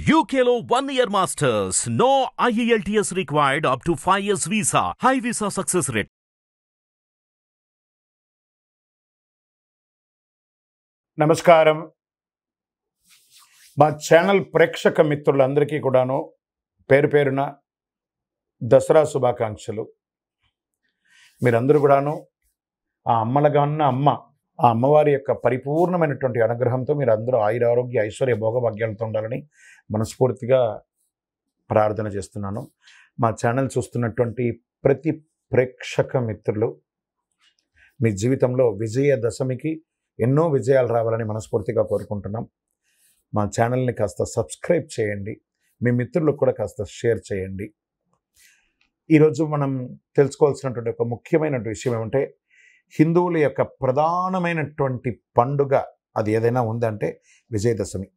UKLO 1 year masters. No IELTS required up to 5 years visa. High visa success rate. నమస్కారం. మా channel ప్రేక్షక మిత్రులందరికీ కూడాను పేరు పేరున దసరా శుభాకాంక్షలు. మీరందరూ కూడాను ఆ అమ్మలగా ఉన్న ఆ అమ్మవారి యొక్క పరిపూర్ణమైనటువంటి అనుగ్రహంతో మీరు అందరూ ఆయురారోగ్య ఐశ్వర్య భోగభాగ్యాలతో ఉండాలని మనస్ఫూర్తిగా ప్రార్థన చేస్తున్నాను. మా ఛానల్ చూస్తున్నటువంటి ప్రతి ప్రేక్షక మిత్రులు మీ జీవితంలో విజయదశమికి ఎన్నో విజయాలు రావాలని మనస్ఫూర్తిగా కోరుకుంటున్నాం. మా ఛానల్ని కాస్త సబ్స్క్రైబ్ చేయండి, మీ మిత్రులకు కూడా కాస్త షేర్ చేయండి. ఈరోజు మనం తెలుసుకోవాల్సినటువంటి ఒక ముఖ్యమైన విషయం ఏమంటే, హిందువుల యొక్క ప్రధానమైనటువంటి పండుగ అది ఏదైనా ఉందంటే విజయదశమి.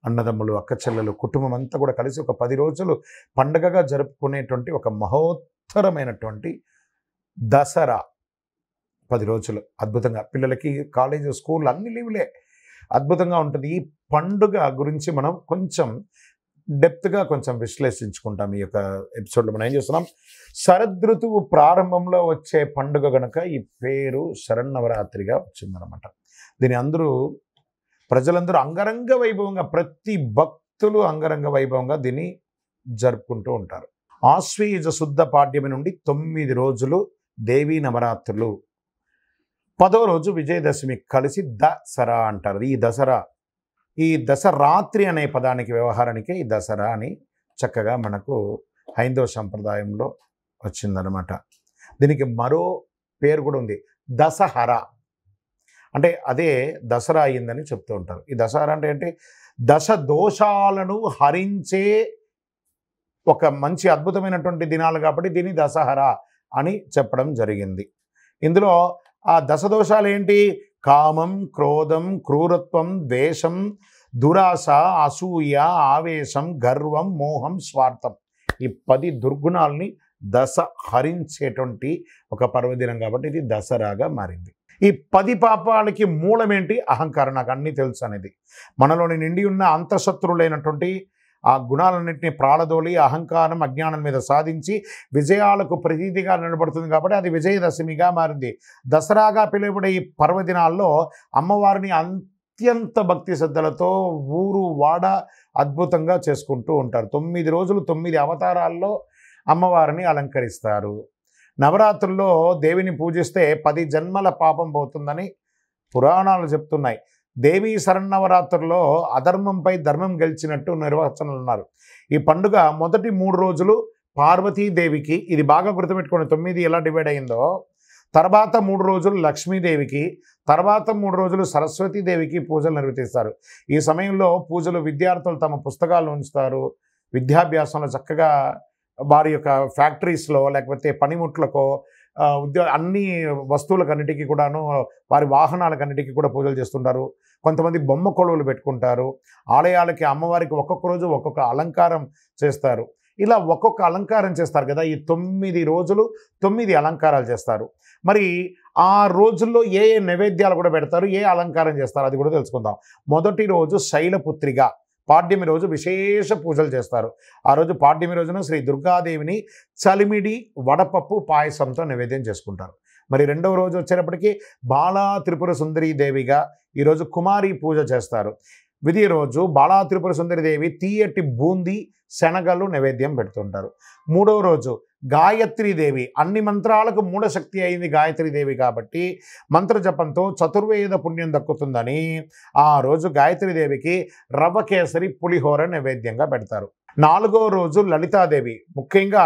అన్నదమ్ములు, అక్కచెల్లెలు, కుటుంబం అంతా కూడా కలిసి ఒక 10 రోజులు పండుగగా జరుపుకునేటువంటి ఒక మహోత్తరమైనటువంటి దసరా. 10 రోజులు అద్భుతంగా పిల్లలకి కాలేజీ, స్కూల్ అన్ని లీవులే, అద్భుతంగా ఉంటుంది. ఈ పండుగ గురించి మనం కొంచెం డెప్త్గా కొంచెం విశ్లేషించుకుంటాం. ఈ యొక్క ఎపిసోడ్లో మనం ఏం చేస్తున్నాం, శరదృతువు ప్రారంభంలో వచ్చే పండుగ కనుక ఈ పేరు శరన్నవరాత్రిగా వచ్చిందనమాట. దీని ప్రజలందరూ అంగరంగ వైభవంగా, ప్రతి భక్తులు అంగరంగ వైభవంగా దీన్ని జరుపుకుంటూ ఉంటారు. ఆశ్వయుజ శుద్ధ పాడ్యమి నుండి 9 రోజులు దేవీ నవరాత్రులు, 10వ రోజు విజయదశమి కలిసి దసరా అంటారు. ఈ దసరాత్రి అనే పదానికి వ్యవహారానికి ఈ దసరా అని చక్కగా మనకు హైందవ సంప్రదాయంలో వచ్చిందనమాట. దీనికి మరో పేరు కూడా ఉంది, దసహరా. అంటే అదే దసరా అయిందని చెప్తూ ఉంటారు. ఈ దసరా అంటే ఏంటి, దశ దోషాలను హరించే ఒక మంచి అద్భుతమైనటువంటి దినాలు కాబట్టి దీన్ని దసహరా అని చెప్పడం జరిగింది. ఇందులో ఆ దశదోషాలు ఏంటి, కామం, క్రోధం, క్రూరత్వం, ద్వేషం, దురాశ, అసూయ, ఆవేశం, గర్వం, మోహం, స్వార్థం. ఈ 10 దుర్గుణాలని దశ హరించేటువంటి ఒక పర్వదినం కాబట్టి ఇది దసరాగా మారింది. ఈ 10 పాపాలకి మూలమేంటి, అహంకారం. నాకు అన్నీ తెలుసు అనేది మనలోని నిండి ఉన్న అంతఃశత్రువులైనటువంటి ఆ గుణాలన్నింటినీ ప్రాళదోలి అహంకారం, అజ్ఞానం మీద సాధించి విజయాలకు ప్రతీతిగా నిలబడుతుంది కాబట్టి అది విజయదశమిగా మారింది. దసరాగా పిలువబడే ఈ పర్వదినాల్లో అమ్మవారిని అత్యంత భక్తి శ్రద్ధలతో ఊరు వాడ అద్భుతంగా చేసుకుంటూ ఉంటారు. 9 రోజులు 9 అవతారాల్లో అమ్మవారిని అలంకరిస్తారు. నవరాత్రుల్లో దేవిని పూజిస్తే 10 జన్మల పాపం పోతుందని పురాణాలు చెప్తున్నాయి. దేవీ శరన్నవరాత్రుల్లో అధర్మంపై ధర్మం గెలిచినట్టు నిర్వచనాలు ఉన్నారు. ఈ పండుగ మొదటి 3 రోజులు పార్వతీదేవికి, ఇది బాగా గుర్తుపెట్టుకోండి, 9 ఎలా డివైడ్ అయిందో, తర్వాత 3 రోజులు లక్ష్మీదేవికి, తర్వాత 3 రోజులు సరస్వతీదేవికి పూజలు నిర్వర్తిస్తారు. ఈ సమయంలో పూజలు విద్యార్థులు తమ పుస్తకాలు ఉంచుతారు. విద్యాభ్యాసంలో చక్కగా వారి యొక్క ఫ్యాక్టరీస్లో లేకపోతే పనిముట్లకో అన్ని వస్తువులకన్నిటికీ కూడాను, వారి వాహనాలకన్నిటికీ కూడా పూజలు చేస్తుంటారు. కొంతమంది బొమ్మ కొలువులు పెట్టుకుంటారు. ఆలయాలకి అమ్మవారికి ఒక్కొక్క రోజు ఒక్కొక్క అలంకారం చేస్తారు. ఇలా ఒక్కొక్క అలంకారం చేస్తారు కదా. ఈ 9 రోజులు 9 అలంకారాలు చేస్తారు. మరి ఆ రోజుల్లో ఏ నైవేద్యాలు కూడా పెడతారు, ఏ అలంకారం చేస్తారు అది కూడా తెలుసుకుందాం. మొదటి రోజు శైలపుత్రిగా, పాడ్యమి రోజు విశేష పూజలు చేస్తారు. ఆ రోజు పాడ్యమి రోజున శ్రీ దుర్గాదేవిని చలిమిడి వడపప్పు పాయసంతో నైవేద్యం చేసుకుంటారు. మరి రెండవ రోజు వచ్చేటప్పటికి బాలా త్రిపుర సుందరీ దేవిగా ఈరోజు కుమారి పూజ చేస్తారు. విధి రోజు బాలా త్రిపుర సుందరి దేవి తీయటి బూందీ, శనగలు నైవేద్యం పెడుతుంటారు. 3వ రోజు గాయత్రీదేవి, అన్ని మంత్రాలకు మూఢశక్తి అయింది గాయత్రీదేవి కాబట్టి మంత్ర జపంతో చతుర్వేద పుణ్యం దక్కుతుందని ఆ రోజు గాయత్రీదేవికి రవ్వ కేసరి పులిహోర నైవేద్యంగా పెడతారు. 4వ రోజు లలితాదేవి, ముఖ్యంగా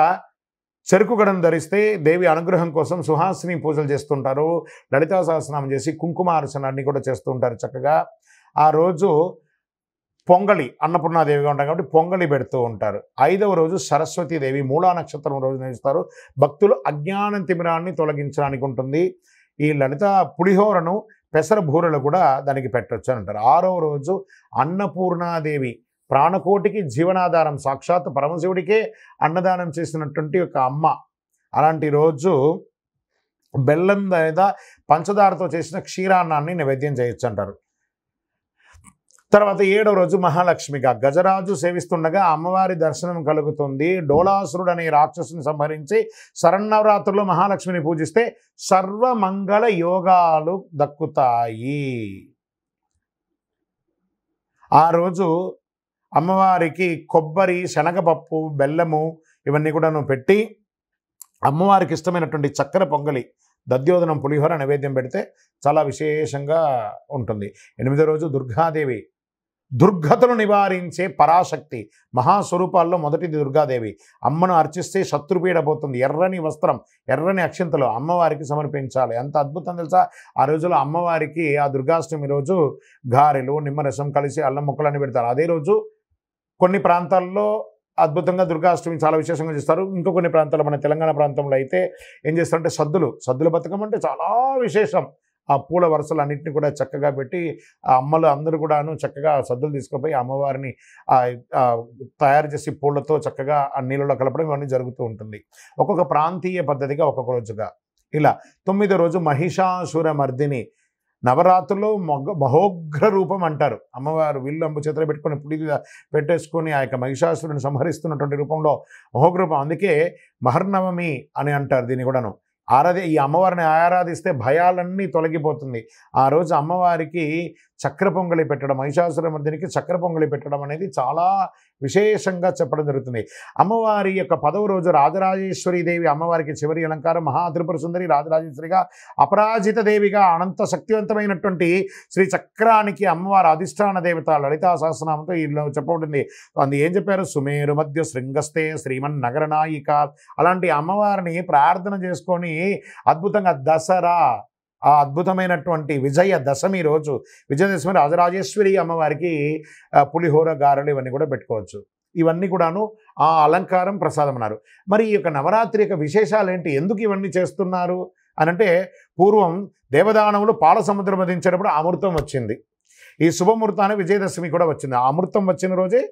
చెరుకు గడం ధరిస్తే దేవి అనుగ్రహం కోసం సుహాసిని పూజలు చేస్తుంటారు. లలితా సహస్రనామం చేసి కుంకుమార్చన అన్ని కూడా చేస్తూ ఉంటారు చక్కగా. ఆ రోజు పొంగళి, అన్నపూర్ణాదేవిగా ఉంటారు కాబట్టి పొంగళి పెడుతూ ఉంటారు. 5వ రోజు సరస్వతీదేవి, మూలా నక్షత్రం రోజు నిర్వహిస్తారు. భక్తులు అజ్ఞానం తిమిరాన్ని తొలగించడానికి ఉంటుంది. ఈ లలిత పులిహోరను పెసర బూరెలు కూడా దానికి పెట్టవచ్చు అని అంటారు. 6వ రోజు అన్నపూర్ణాదేవి, ప్రాణకోటికి జీవనాధారం, సాక్షాత్ పరమశివుడికే అన్నదానం చేసినటువంటి ఒక అమ్మ. అలాంటి రోజు బెల్లం లేదా పంచదారతో చేసిన క్షీరాన్నాన్ని నైవేద్యం చేయొచ్చు అంటారు. తర్వాత 7వ రోజు మహాలక్ష్మిగా గజరాజు సేవిస్తుండగా అమ్మవారి దర్శనం కలుగుతుంది. డోలాసురుడు అనే రాక్షసుని సంహరించి శరన్నవరాత్రుల్లో మహాలక్ష్మిని పూజిస్తే సర్వమంగళ యోగాలు దక్కుతాయి. ఆ రోజు అమ్మవారికి కొబ్బరి, శనగపప్పు, బెల్లము ఇవన్నీ కూడాను పెట్టి అమ్మవారికి ఇష్టమైనటువంటి చక్కెర పొంగలి, దద్యోదనం, పులిహోర నైవేద్యం పెడితే చాలా విశేషంగా ఉంటుంది. 8వ రోజు దుర్గాదేవి, దుర్గతను నివారించే పరాశక్తి మహాస్వరూపాల్లో మొదటిది దుర్గాదేవి. అమ్మను అర్చిస్తే శత్రుపీడ పోతుంది. ఎర్రని వస్త్రం, ఎర్రని అక్షింతలు అమ్మవారికి సమర్పించాలి. ఎంత అద్భుతం తెలుసా! ఆ రోజులో అమ్మవారికి ఆ దుర్గాష్టమి రోజు గారెలు, నిమ్మరసం కలిసి అల్లం ముక్కలన్నీ పెడతారు. అదే రోజు కొన్ని ప్రాంతాల్లో అద్భుతంగా దుర్గాష్టమి చాలా విశేషంగా చేస్తారు. ఇంకో కొన్ని ప్రాంతాల్లో, మన తెలంగాణ ప్రాంతంలో అయితే ఏం చేస్తారంటే సద్దుల బతుకమ్మ అంటే చాలా విశేషం. ఆ పూల వరుసలన్నింటినీ కూడా చక్కగా పెట్టి ఆ అమ్మలు అందరూ కూడాను చక్కగా సద్దులు తీసుకుపోయి అమ్మవారిని తయారు చేసి పూలతో చక్కగా ఆ నీళ్ళలో కలపడం ఇవన్నీ జరుగుతూ ఉంటుంది. ఒక్కొక్క ప్రాంతీయ పద్ధతిగా ఒక్కొక్క రోజుగా. ఇలా 9వ రోజు మహిషాసుర మర్దిని. నవరాత్రుల్లో మహోగ్ర రూపం అంటారు. అమ్మవారు విల్లు అంబు చేతిలో పెట్టుకొని పుడి పెట్టేసుకొని ఆ యొక్క మహిషాసురుని సంహరిస్తున్నటువంటి రూపంలో మహోగ్ర రూపం. అందుకే మహర్నవమి అని అంటారు దీన్ని కూడాను. ఈ అమ్మవారిని ఆరాధిస్తే భయాలన్నీ తొలగిపోతుంది. ఆ రోజు అమ్మవారికి చక్కెర పొంగలి పెట్టడం, మహిషాసురమర్దినికి చక్కెర పొంగలి పెట్టడం అనేది చాలా విశేషంగా చెప్పడం జరుగుతుంది. అమ్మవారి యొక్క 10వ రోజు రాజరాజేశ్వరి దేవి. అమ్మవారికి చివరి అలంకారం మహాత్రిపుర సుందరి రాజరాజేశ్వరిగా, అపరాజిత దేవిగా, అనంత శక్తివంతమైనటువంటి శ్రీ చక్రానికి అమ్మవారి అధిష్టాన దేవత. లలితా సహస్రనామంతో ఇలా చెప్పబడింది. అందు ఏం చెప్పారు? సుమేరు మధ్య శృంగస్తే శ్రీమన్ నగరనాయిక. అలాంటి అమ్మవారిని ప్రార్థన చేసుకొని అద్భుతంగా దసరా, ఆ అద్భుతమైనటువంటి విజయదశమి రోజు, విజయదశమి రాజరాజేశ్వరి అమ్మవారికి పులిహోర, గారెలు ఇవన్నీ కూడా పెట్టుకోవచ్చు. ఇవన్నీ కూడాను ఆ అలంకారం, ప్రసాదం అన్నారు. మరి ఈ యొక్క నవరాత్రి యొక్క విశేషాలు ఏంటి? ఎందుకు ఇవన్నీ చేస్తున్నారు అని అంటే, పూర్వం దేవదానవులు పాల సముద్రం వధించేటప్పుడు అమృతం వచ్చింది. ఈ శుభముహూర్తాన్ని విజయదశమి కూడా వచ్చింది. ఆ అమృతం వచ్చిన రోజే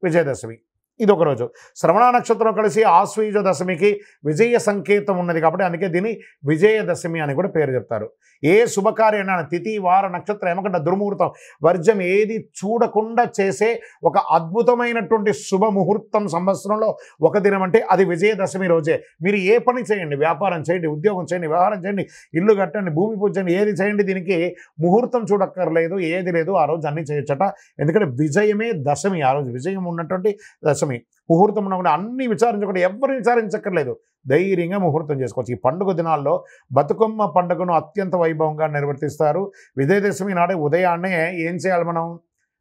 విజయదశమి. ఇదొక రోజు. శ్రవణ నక్షత్రం కలిసి ఆశ్వయుజ దశమికి విజయ సంకేతం ఉన్నది కాబట్టి అందుకే దీన్ని విజయదశమి అని కూడా పేరు చెప్తారు. ఏ శుభకార్యమైన తిథి, వార, నక్షత్రం, ఏమకంటే దుర్ముహూర్తం, వర్జం ఏది చూడకుండా చేసే ఒక అద్భుతమైనటువంటి శుభముహూర్తం సంవత్సరంలో ఒక దినం అంటే అది విజయదశమి రోజే. మీరు ఏ పని చేయండి, వ్యాపారం చేయండి, ఉద్యోగం చేయండి, వ్యవహారం చేయండి, ఇల్లు కట్టండి, భూమి పూజ చేయండి, ఏది చేయండి, దీనికి ముహూర్తం చూడక్కర్లేదు, ఏది లేదు, ఆ రోజు అన్నీ చేయొచ్చట. ఎందుకంటే విజయమే దశమి. ఆ రోజు విజయం ఉన్నటువంటి దశమి. ముహూర్తం ఉన్నప్పుడు అన్ని విచారించకుండా, ఎవరు విచారించక్కర్లేదు, ధైర్యంగా ముహూర్తం చేసుకోవచ్చు. ఈ పండుగ దినాల్లో బతుకమ్మ పండుగను అత్యంత వైభవంగా నిర్వర్తిస్తారు. విజయదశమి నాడే ఉదయాన్నే ఏం చేయాలి మనం?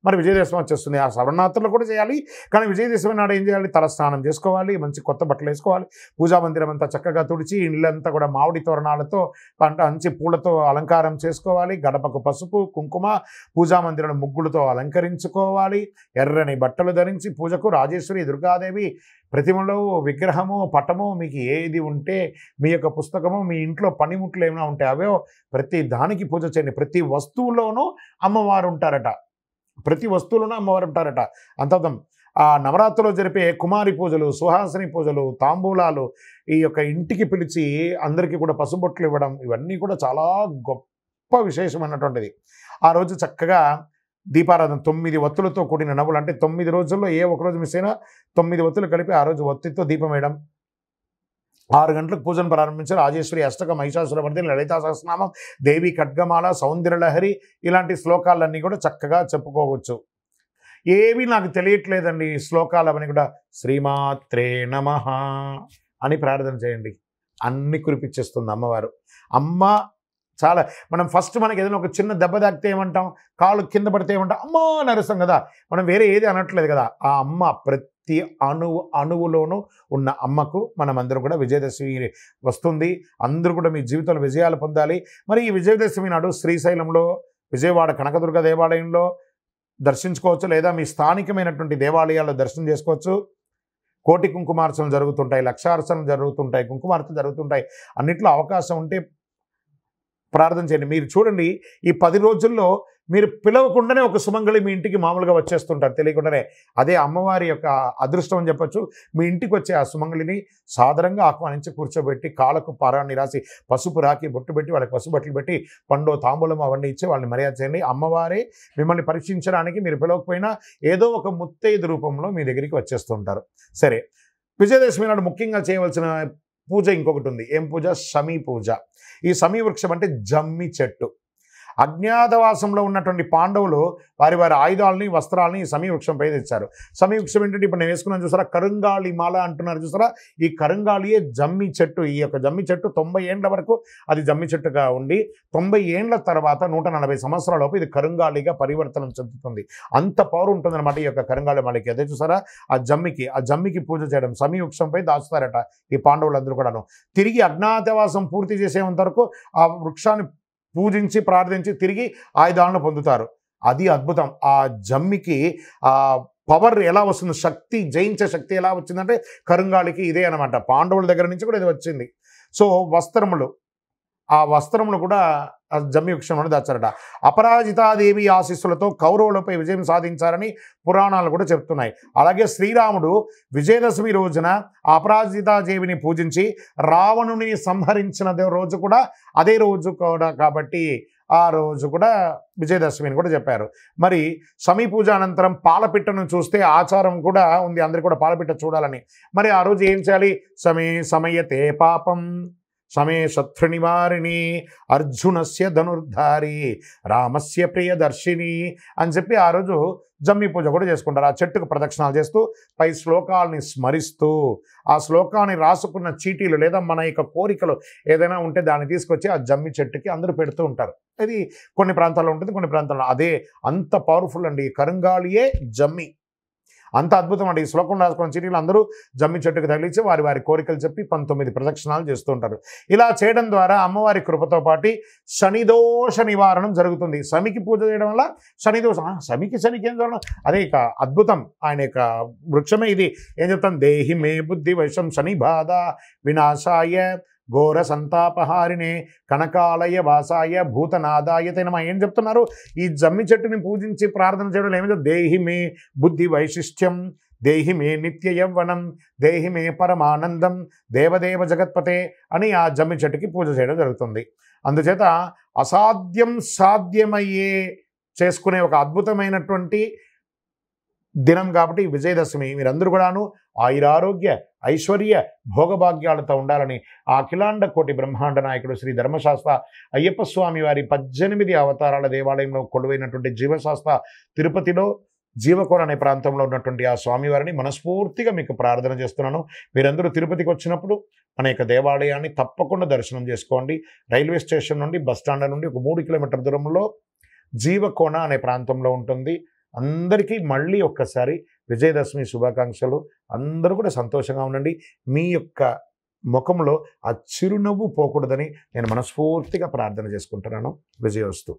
మరి విజయదశమి వచ్చేస్తుంది. ఆ శరన్నవరాత్రులు కూడా చేయాలి. కానీ విజయదశమి నాడు ఏం చేయాలి? తలస్నానం చేసుకోవాలి, మంచి కొత్త బట్టలు వేసుకోవాలి, పూజా మందిరం అంతా చక్కగా తుడిచి ఇళ్ళంతా కూడా మామిడి తోరణాలతో, మంచి పూలతో అలంకారం చేసుకోవాలి. గడపకు పసుపు, కుంకుమ, పూజా మందిరం ముగ్గులతో అలంకరించుకోవాలి. ఎర్రని బట్టలు ధరించి పూజకు రాజేశ్వరి, దుర్గాదేవి ప్రతిమలో, విగ్రహము, పటము, మీకు ఏది ఉంటే, మీ యొక్క పుస్తకము, మీ ఇంట్లో పనిముట్లు ఏమైనా ఉంటే అవే ప్రతి దానికి పూజ చేయండి. ప్రతి వస్తువులోనూ అమ్మవారు ఉంటారట. ప్రతి వస్తువులోనూ అమ్మవారు ఉంటారట. అంతర్థం. ఆ నవరాత్రిలో జరిపే కుమారి పూజలు, సుహాసిని పూజలు, తాంబూలాలు, ఈ యొక్క ఇంటికి పిలిచి అందరికీ కూడా పసుబొట్లు ఇవ్వడం, ఇవన్నీ కూడా చాలా గొప్ప విశేషమైనటువంటిది. ఆ రోజు చక్కగా దీపారాధన, 9 ఒత్తులతో కూడిన నవ్వులు, అంటే 9 రోజుల్లో ఏ ఒక రోజు మిస్ అయినా 9 ఒత్తులు కలిపి ఆ రోజు ఒత్తితో దీపం వేయడం. 6 గంటలకు పూజను ప్రారంభించారు. రాజేశ్వరి అష్టకం, మహిషాసురమర్దిని, లలితా సహస్రనామం, దేవి ఖడ్గమాల, సౌందర్యలహరి ఇలాంటి శ్లోకాలన్నీ కూడా చక్కగా చెప్పుకోవచ్చు. ఏవి నాకు తెలియట్లేదండి ఈ శ్లోకాలు అవన్నీ కూడా శ్రీమాత్రే నమః అని ప్రార్థన చేయండి. అన్ని కురిపించేస్తుంది అమ్మవారు. అమ్మ చాలా, మనం ఫస్ట్ మనకి ఏదైనా ఒక చిన్న దెబ్బ తాకితే ఏమంటాం? కాలు కింద పడితే ఏమంటాం? అమ్మా నరుస్తాం కదా. మనం వేరే ఏది అనట్లేదు కదా. ఆ అమ్మ ప్రతి అణువులోనూ ఉన్న అమ్మకు మనం అందరూ కూడా విజయదశమి వస్తుంది. అందరూ కూడా మీ జీవితంలో విజయాలు పొందాలి. మరి ఈ విజయదశమి నాడు శ్రీశైలంలో, విజయవాడ కనకదుర్గ దేవాలయంలో దర్శించుకోవచ్చు, లేదా మీ స్థానికమైనటువంటి దేవాలయాల్లో దర్శనం చేసుకోవచ్చు. కోటి కుంకుమార్చనలు జరుగుతుంటాయి, లక్షార్చనలు జరుగుతుంటాయి, కుంకుమార్చనలు జరుగుతుంటాయి. అన్నిట్లో అవకాశం ఉంటే ప్రార్థన చేయండి. మీరు చూడండి, ఈ 10 రోజుల్లో మీరు పిలవకుండానే ఒక సుమంగళి మీ ఇంటికి మామూలుగా వచ్చేస్తుంటారు తెలియకుండానే. అదే అమ్మవారి యొక్క అదృష్టం అని చెప్పొచ్చు. మీ ఇంటికి వచ్చే ఆ సుమంగళిని సాదరంగా ఆహ్వానించి కూర్చోబెట్టి కాళ్ళకు పారాన్ని రాసి పసుపు రాకి బొట్టు పెట్టి వాళ్ళకి పసుపు బట్టలు పెట్టి పండు తాంబూలం అవన్నీ ఇచ్చి వాళ్ళని మర్యాద చేయండి. అమ్మవారే మిమ్మల్ని పరీక్షించడానికి మీరు పిలవకపోయినా ఏదో ఒక ముత్తైదు రూపంలో మీ దగ్గరికి వచ్చేస్తుంటారు. సరే, విజయదశమి నాడు ముఖ్యంగా చేయవలసిన పూజ ఇంకొకటి ఉంది. ఏం పూజ? సమీ పూజ. ఈ సమీ వృక్షం అంటే జమ్మి చెట్టు. అజ్ఞాతవాసంలో ఉన్నటువంటి పాండవులు వారి ఆయుధాలని వస్త్రాలని ఈ సమీ వృక్షంపై తెచ్చారు. సమీ వృక్షం ఏంటంటే ఇప్పుడు నేను వేసుకున్నాను చూసారా, కరుంగాళి మాల అంటున్నారు చూసారా, ఈ కరుంగాళియే జమ్మి చెట్టు. ఈ యొక్క జమ్మి చెట్టు 90 ఏండ్ల వరకు అది జమ్మి చెట్టుగా ఉండి 90 ఏండ్ల తర్వాత 140 సంవత్సరాలలోపు ఇది కరుంగాళిగా పరివర్తనం చెందుతుంది. అంత పవర్ ఉంటుందన్నమాట ఈ యొక్క కరుంగాళి మాలకి. అదే చూసారా, ఆ జమ్మికి పూజ చేయడం, సమీ వృక్షంపై దాచుతారట ఈ పాండవులందరూ కూడాను. తిరిగి అజ్ఞాతవాసం పూర్తి చేసేంత వరకు ఆ వృక్షాన్ని పూజించి ప్రార్థించి తిరిగి ఆయుధాలను పొందుతారు. అది అద్భుతం. ఆ జమ్మికి ఆ పవర్ ఎలా వస్తుంది, శక్తి, జయించే శక్తి ఎలా వచ్చిందంటే కరుంగాళికి ఇదే అనమాట. పాండవుల దగ్గర నుంచి కూడా ఇది వచ్చింది. సో ఆ వస్త్రములు కూడా ఆ జమ్మి వృక్షంలో దాచారట. అపరాజితాదేవి ఆశీస్సులతో కౌరవులపై విజయం సాధించారని పురాణాలు కూడా చెప్తున్నాయి. అలాగే శ్రీరాముడు విజయదశమి రోజున అపరాజితాదేవిని పూజించి రావణుని సంహరించిన రోజు కూడా అదే రోజు కూడా కాబట్టి ఆ రోజు కూడా విజయదశమిని కూడా చెప్పారు. మరి సమీ పూజ అనంతరం పాలపిట్టను చూస్తే ఆచారం కూడా ఉంది, అందరికీ కూడా పాలపిట్ట చూడాలని. మరి ఆ రోజు ఏం చేయాలి? సమయతే పాపం సమే శత్రు నివారిణి అర్జునస్య ధనుర్ధారి రామస్య ప్రియదర్శిని అని చెప్పి ఆ రోజు జమ్మి పూజ కూడా చేసుకుంటారు. ఆ చెట్టుకు ప్రదక్షిణాలు చేస్తూ పై శ్లోకాలని స్మరిస్తూ ఆ శ్లోకాన్ని రాసుకున్న చీటీలు లేదా మన యొక్క కోరికలు ఏదైనా ఉంటే దాన్ని తీసుకొచ్చి ఆ జమ్మి చెట్టుకి అందరూ పెడుతూ ఉంటారు. ఇది కొన్ని ప్రాంతాల్లో ఉంటుంది, కొన్ని ప్రాంతాల్లో అదే అంత పవర్ఫుల్ అండి. కరుంగాళియే జమ్మి. అంత అద్భుతం అండి. ఈ శ్లోకం రాసుకున్న చీటీలు అందరూ జమ్మి చెట్టుకు తగిలించి వారి కోరికలు చెప్పి 19 ప్రదక్షిణాలు చేస్తూ ఉంటారు. ఇలా చేయడం ద్వారా అమ్మవారి కృపతో పాటు శనిదోష నివారణం జరుగుతుంది. శమికి పూజ చేయడం వల్ల శనికి ఏం జరగడం, అదే ఇక అద్భుతం. ఆయన యొక్క వృక్షమే ఇది. ఏం చెప్తాం? దేహి మే బుద్ధి వైషం శని బాధ వినాశాయ ఘోర సంతాపహారిణే కనకాలయ వాసాయ భూతనాదాయ తెనమ. ఏం చెప్తున్నారు? ఈ జమ్మి చెట్టుని పూజించి ప్రార్థన చేయడం ఏమైందో, దేహి మే బుద్ధి వైశిష్ట్యం, దేహి మే నిత్య యవ్వనం, దేహి మే పరమానందం, దేవదేవ జగత్పతే అని ఆ జమ్మి చెట్టుకి పూజ చేయడం జరుగుతుంది. అందుచేత అసాధ్యం సాధ్యమయ్యే చేసుకునే ఒక అద్భుతమైనటువంటి దినం కాబట్టి విజయదశమి మీరందరూ కూడాను ఆయురారోగ్య ఐశ్వర్య భోగభాగ్యాలతో ఉండాలని ఆ అఖిలాండ కోటి బ్రహ్మాండ నాయకుడు శ్రీ ధర్మశాస్త్ర అయ్యప్ప స్వామి వారి 18 అవతారాల దేవాలయంలో కొలువైనటువంటి జీవశాస్త్ర తిరుపతిలో జీవకోన అనే ప్రాంతంలో ఉన్నటువంటి ఆ స్వామివారిని మనస్ఫూర్తిగా మీకు ప్రార్థన చేస్తున్నాను. మీరందరూ తిరుపతికి వచ్చినప్పుడు మన యొక్క దేవాలయాన్ని తప్పకుండా దర్శనం చేసుకోండి. రైల్వే స్టేషన్ నుండి బస్టాండ్ నుండి ఒక 3 కిలోమీటర్ల దూరంలో జీవకోన అనే ప్రాంతంలో ఉంటుంది. అందరికీ మళ్ళీ ఒక్కసారి విజయదశమి శుభాకాంక్షలు. అందరూ కూడా సంతోషంగా ఉండండి. మీ యొక్క ముఖంలో ఆ చిరునవ్వు పోకూడదని నేను మనస్ఫూర్తిగా ప్రార్థన చేసుకుంటున్నాను. విజయోస్తు.